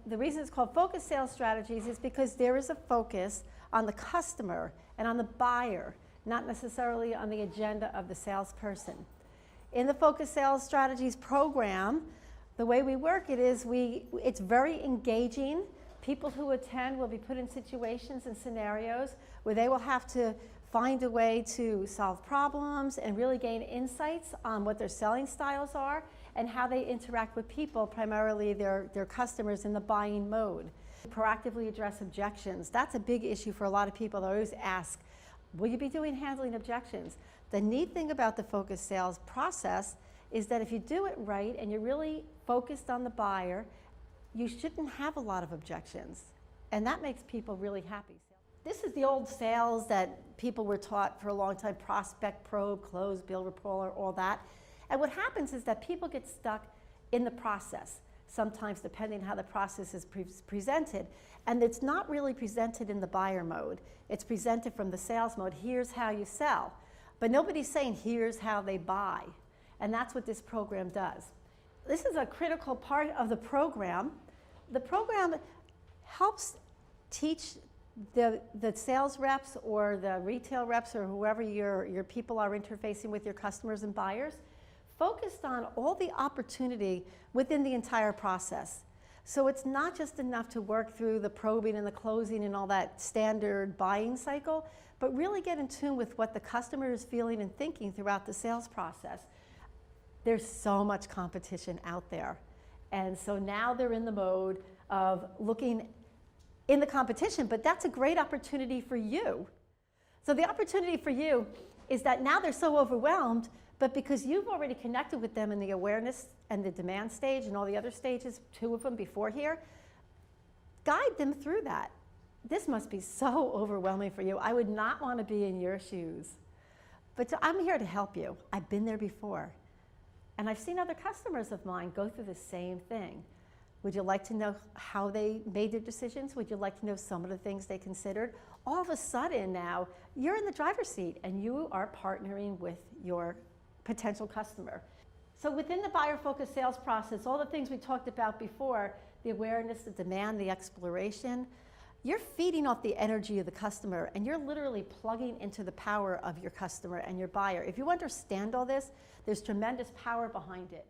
the reason it's called focus sales strategies is because there is a focus on the customer and on the buyer, not necessarily on the agenda of the salesperson. In the focus sales strategies program, the way we work it is it's very engaging. People who attend will be put in situations and scenarios where they will have to find a way to solve problems and really gain insights on what their selling styles are and how they interact with people, primarily their customers, in the buying mode. Proactively address objections. That's a big issue for a lot of people. They always ask, will you be handling objections? The neat thing about the focus sales process is that if you do it right and you're really focused on the buyer, you shouldn't have a lot of objections. And that makes people really happy. This is the old sales that people were taught for a long time: prospect, probe, close, build rapport, all that. And what happens is that people get stuck in the process, sometimes depending on how the process is presented. And it's not really presented in the buyer mode. It's presented from the sales mode. Here's how you sell. But nobody's saying here's how they buy. And that's what this program does. This is a critical part of the program. The program helps teach the sales reps or the retail reps or whoever your people are interfacing with, your customers and buyers, focused on all the opportunity within the entire process. So it's not just enough to work through the probing and the closing and all that standard buying cycle, but really get in tune with what the customer is feeling and thinking throughout the sales process. There's so much competition out there. And so now they're in the mode of looking in the competition, but that's a great opportunity for you. So the opportunity for you is that now they're so overwhelmed, but because you've already connected with them in the awareness and the demand stage and all the other stages, 2 of them before here, guide them through that. This must be so overwhelming for you. I would not want to be in your shoes. But I'm here to help you. I've been there before. And I've seen other customers of mine go through the same thing. Would you like to know how they made their decisions? Would you like to know some of the things they considered? All of a sudden now, you're in the driver's seat and you are partnering with your potential customer. So within the buyer-focused sales process, all the things we talked about before, the awareness, the demand, the exploration, you're feeding off the energy of the customer and you're literally plugging into the power of your customer and your buyer. If you understand all this, there's tremendous power behind it.